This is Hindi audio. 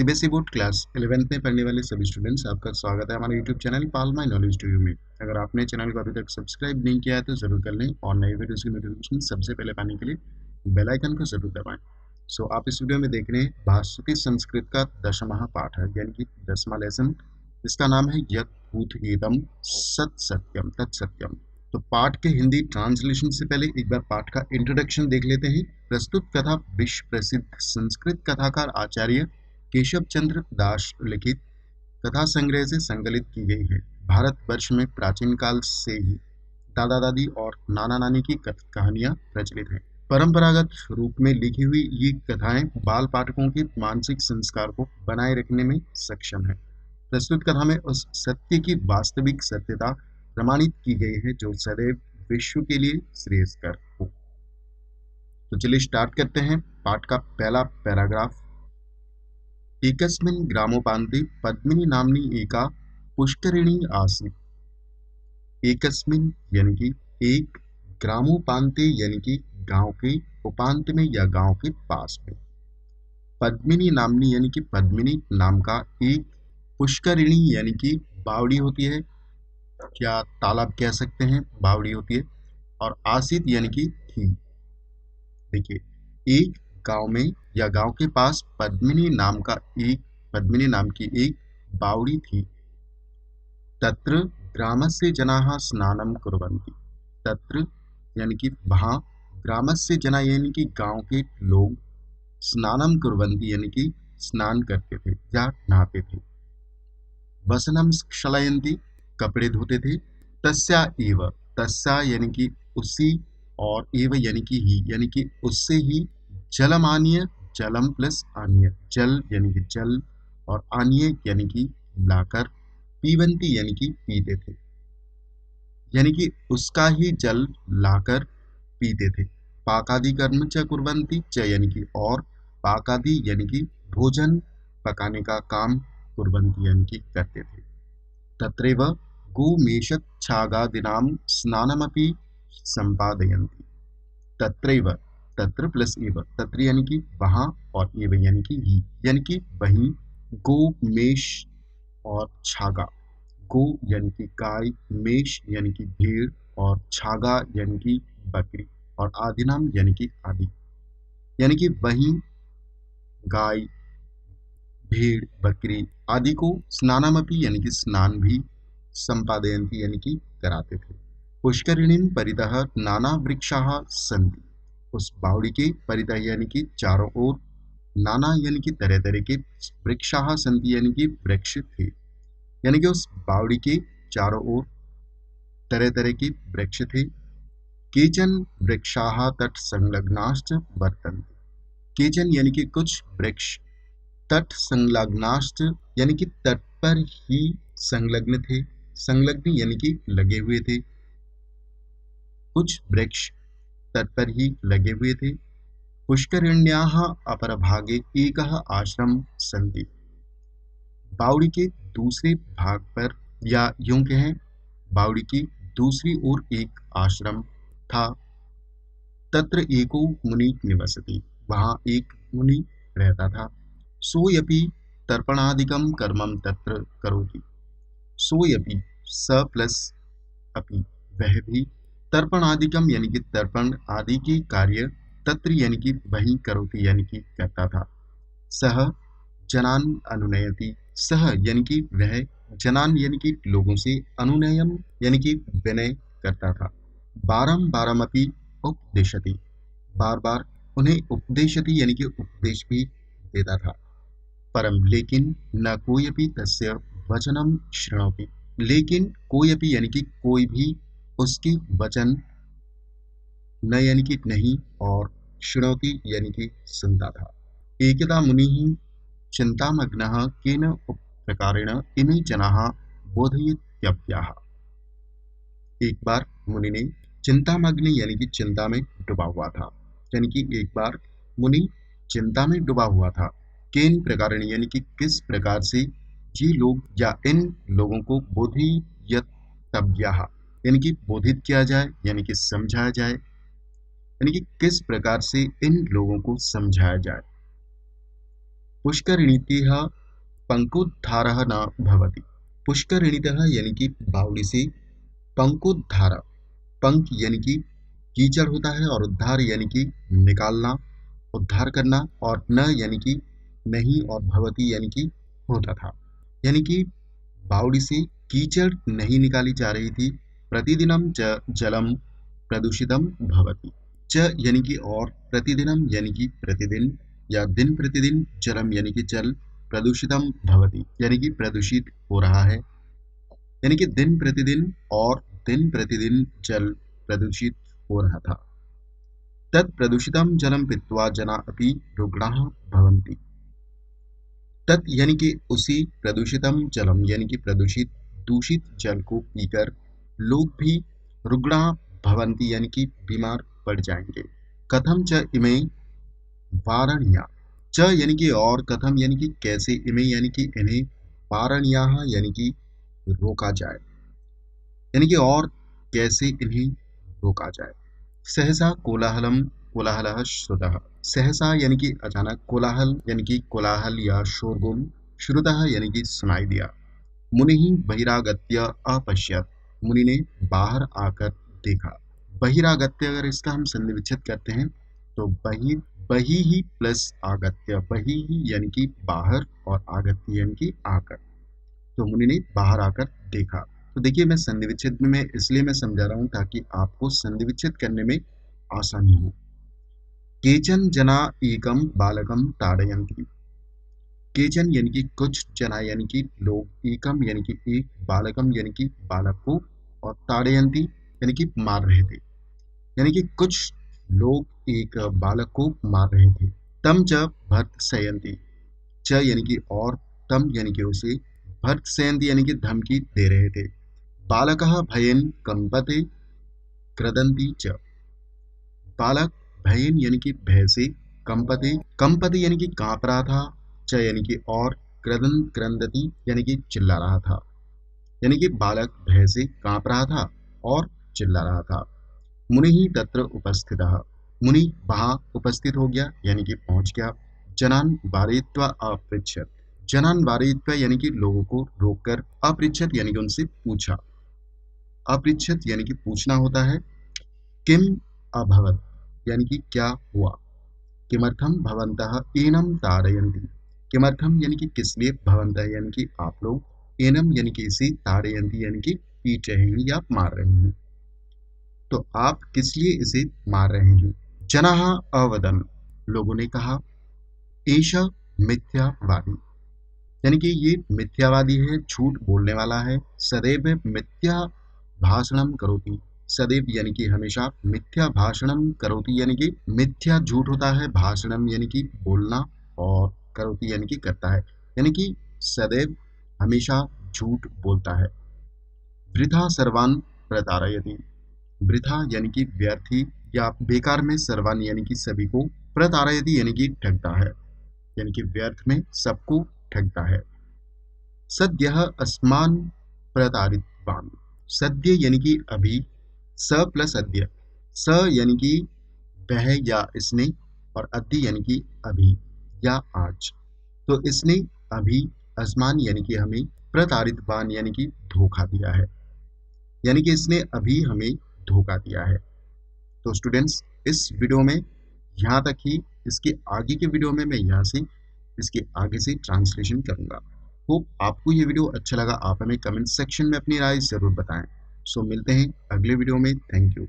सीबीएसई बोर्ड क्लास 11th में पढ़ने वाले सभी स्टूडेंट्स, आपका स्वागत है हमारे YouTube channel pal my knowledge to you में। अगर आपने चैनल को अभी तक सब्सक्राइब नहीं किया है तो ज़रूर कर लें और नई वीडियोज़ की नोटिफिकेशन सबसे पहले पाने के लिए बेल आइकन को ज़रूर दबाएं। आप इस वीडियो में देख रहे हैं भास्वती संस्कृत का 10वां पाठ है, यानी कि 10वां लेसन। इसका नाम है यत् भूतगीतम सत सत्यम तत्सत्यम। तो पाठ के हिंदी ट्रांसलेशन से पहले एक बार पाठ का इंट्रोडक्शन देख लेते हैं। प्रस्तुत कथा विश्व प्रसिद्ध संस्कृत कथाकार आचार्य केशव चंद्र दास लिखित कथा संग्रह से संकलित की गई है। भारतवर्ष में प्राचीन काल से ही दादा दादी और नाना नानी की कहानियां प्रचलित हैं। परंपरागत रूप में लिखी हुई ये कथाएं बाल पाठकों के मानसिक संस्कार को बनाए रखने में सक्षम है। प्रस्तुत कथा में उस सत्य की वास्तविक सत्यता प्रमाणित की गई है जो सदैव विश्व के लिए श्रेयस्कर हो। तो चलिए स्टार्ट करते हैं। पाठ का पहला पैराग्राफ। एकस्मिन् ग्रामोपान्ते पद्मिनी नाम्नी एका पुष्करिणी आसीत्। एकस्मिन् यानी कि एक, ग्रामोपान्ते यानी कि गांव के उपांत में या गांव के पास में, पद्मिनी नाम्नी यानी कि पद्मिनी नाम का एक, पुष्करिणी यानी कि बावड़ी होती है, क्या तालाब कह सकते हैं, बावड़ी होती है, और आसित यानी कि थी। देखिए, एक गांव में या गांव के पास पद्मिनी नाम की एक बावड़ी थी। तत्र ग्रामस्य जनाः स्नानं कुर्वन्ति। तत्र यानी कि वहाँ, ग्रामस्य जना यानी कि गांव के लोग, स्नानं कुर्वन्ति यानी कि स्नान करते थे या नहाते थे। वसनं क्षालयन्ति कपड़े धोते थे। तस्या एव, तस्या यानी कि उसी, और एव यानी कि ही, यानी कि उससे ही, जलमानीय, जलम प्लस आनीय, जल यानी कि जल और आनीय यानी कि लाकर, पीबंती यानी कि पीते थे, यानी कि उसका ही जल लाकर पीते थे। पाकादि कर्म च कुर्वन्ति च यानी कि और, पाकादि यानी कि भोजन पकाने का काम, कुर्वन्ति यानी कि करते थे। तत्रैव गोमेषच्छागादीनां स्नानमपि संपादयन्ति। तत्रैव, तत्र प्लस एव, तत्र यानी कि वहाँ, और एव यानी कि ही, यानी कि वहीं, गो मेष और छागा, गो यानी कि गाय, मेष यानी कि भेड़, और छागा यानी कि बकरी, और आदिनाम यानी कि आदि, यानी कि वहीं गाय, भेड़, बकरी आदि को स्नानमपि यानी कि स्नान भी, संपादयन्ति यानी कि कराते थे। पुष्करिणीं परितः नाना वृक्षाः सन्ति। उस बावड़ी के परितः यानी कि चारों ओर, नाना यानी कि तरह तरह के, वृक्षाः सन्ति यानी कि वृक्ष थे, यानी कि उस बावड़ी के चारों ओर तरह तरह के वृक्ष थे। केचन वृक्षाः तट संलग्नाश्च वर्तन्ते। केचन यानी कि कुछ वृक्ष, तट संलग्नाश्च यानी कि तट पर ही संलग्न थे, संलग्न यानी कि लगे हुए थे, कुछ वृक्ष तट पर ही लगे हुए थे। पुष्करिण्याः अपरभागे एकः आश्रम सन्ति। बावड़ी के दूसरे भाग पर, या यूं कहें बावड़ी की दूसरी ओर एक आश्रम था। तत्र एको मुनि निवसति। वहाँ एक मुनि रहता था। सोऽपि तर्पणादिकं कर्मं तत्र करोति। सोऽपि, स प्लस अपि, वह भी, तर्पणादिकम यानी कि तर्पण आदि की कार्य, तत्र यानी कि वही, करोति यानी कि करता था। सह जनान अनुनयति। सह यानी कि वह, जनान यानी कि लोगों से, अनुनयम यानी कि विनय करता था। बारंबारमपि उपदिशति। बार बार उन्हें उपदेशति यानी कि उपदेश भी देता था। परम लेकिन, न कोयपि तस्य वचनम शृणोति। लेकिन कोयपि यानी कि कोई भी उसकी वचन, न यानी कि नहीं, और शृणोति यानी कि सुनता था। एकदा मुनिः चिन्तामग्नः केन प्रकारेण इमे जनाः बोधयितव्याः। एक बार मुनि ने, चिंतामग्न यानी कि चिंता में डूबा हुआ था, यानी कि एक बार मुनि चिंता में डूबा हुआ था। केन प्रकारेण यानी कि किस प्रकार से, ये लोग या इन लोगों को, बोधयितव्याः यानी कि बोधित किया जाए, यानी कि समझाया जाए, यानी कि किस प्रकार से इन लोगों को समझाया जाए। पुष्करिणीतः पंकोद्धारः न भवति। पुष्करिणीतः यानी कि बावड़ी से, पंकोद्धार, पंक यानी कि कीचड़ होता है, और उद्धार यानी कि निकालना, उद्धार करना, और न यानी कि नहीं, और भवती यानी कि होता था। यानी कि बावड़ी से कीचड़ नहीं निकाली जा रही थी। प्रतिदिनम च जलम प्रदूषितम भवति। च यानी कि और, प्रतिदिनम यानी कि प्रतिदिन या दिन प्रतिदिन, जलम यानी कि जल, प्रदूषितम भवति यानी कि प्रदूषित हो रहा है, यानी कि दिन प्रतिदिन और दिन प्रतिदिन जल प्रदूषित हो रहा था। तत् प्रदूषितम जलम पीत्वा जना अपि रुग्णाः भवन्ति। तत् यानी कि उसी, प्रदूषितम जलम यानी कि प्रदूषित, दूषित जल को पीकर लोग भी रुग्णा भवंती यानी कि बीमार पड़ जाएंगे। कथम च इमे वारणीया, च यानी कि और, कथम यानी कि कैसे, इमे यानी कि इन्हें, वारणीया यानी कि रोका जाए, यानी कि और कैसे इन्हें रोका जाए। सहसा कोलाहलम, कोलाहलः श्रुतः, सहसा यानी कि अचानक, कोलाहल यानी कि कोलाहल या शोरगुल, श्रुतः यानी कि सुनाई दिया। मुनि ही बहिरागत्य अपश्यत, मुनि ने बाहर आकर देखा। बहिरागत्य, अगर इसका हम संधि विच्छेद करते हैं तो बही ही प्लस आगत्य, बही ही यानी कि बाहर, और आगत्य यानी कि आकर। तो मुनि ने बाहर आकर देखा। तो देखिए, मैं संधि विच्छेद में मैं इसलिए मैं समझा रहा हूँ ताकि आपको संधि विच्छेद करने में आसानी हो। केचन जना एकम बालकम ताड़यन्ति, केचन यानी कि कुछ, जना यानी कि लोग, एकम यानी कि एक, बालकम यानी कि बालक को, और ताड़यन्ति यानी कि मार रहे थे, यानी कि कुछ लोग एक बालक को मार रहे थे। तम च भर्त्सयन्ति, च यानी कि और, तम यानी कि उसे, भर्त्सयन्ति यानी कि धमकी दे रहे थे। बालकः भयेन कंपते क्रदन्ति च, बालक भयेन यानी कि भय से, कंपते, कंपते यानी कि कांप रहा था, च यानी कि और, क्रदन क्रंदती यानी कि चिल्ला रहा था, यानी कि बालक भय से कांप रहा था और चिल्ला रहा था। मुनि ही तत्र उपस्थितः, मुनि वहां उपस्थित हो गया यानी कि पहुंच गया। जनान वारयित्वा अपृच्छत, जनान वारयित्वा यानी कि लोगों को रोककर, अपृच्छत यानी कि उनसे पूछा, अपृच्छत यानी कि पूछना होता है। किम अभवत यानी कि क्या हुआ। किमर्थम भवन्तः एनम ताड़यन्ति, किमर्थम यानी कि किस लिए, भवन्तः यानी कि आप लोग, एनम यानी कि इसे, ताड़यन्ति यानी कि पीट रहे हैं या मार रहे हैं, तो आप किस लिए इसे मार रहे हैं। जनाः अवदन्, लोगों ने कहा, एषा मिथ्यावादी, यानी कि ये मिथ्यावादी है, झूठ बोलने वाला है। सदैव मिथ्या भाषणम करोति, सदैव यानी कि हमेशा, मिथ्या भाषणम करोति यानी कि मिथ्या झूठ होता है, भाषणम यानी कि बोलना, और करोति यानी कि करता है, यानी कि सदैव हमेशा झूठ बोलता है। वृथा सर्वान प्रतारयति, वृथा यानी कि व्यर्थी या बेकार में, सर्वान यानी कि सभी को, प्रतारयति यानी कि ठगता है, यानी कि व्यर्थ में सबको ठगता है। सद्यः अस्मान प्रतारितवान, सद्य यानी कि अभी, स प्लस अद्य, स यानी कि वह या इसने, और अद्य यानी कि अभी या आज, तो इसने अभी, अस्मान यानी कि हमें, प्रतारितवान यानी कि धोखा दिया है, यानी कि इसने अभी हमें धोखा दिया है। तो स्टूडेंट्स, इस वीडियो में यहाँ तक ही, इसके आगे के वीडियो में मैं यहाँ से इसके आगे से ट्रांसलेशन करूँगा। होप आपको ये वीडियो अच्छा लगा। आप हमें कमेंट सेक्शन में अपनी राय ज़रूर बताएं। सो मिलते हैं अगले वीडियो में। Thank you.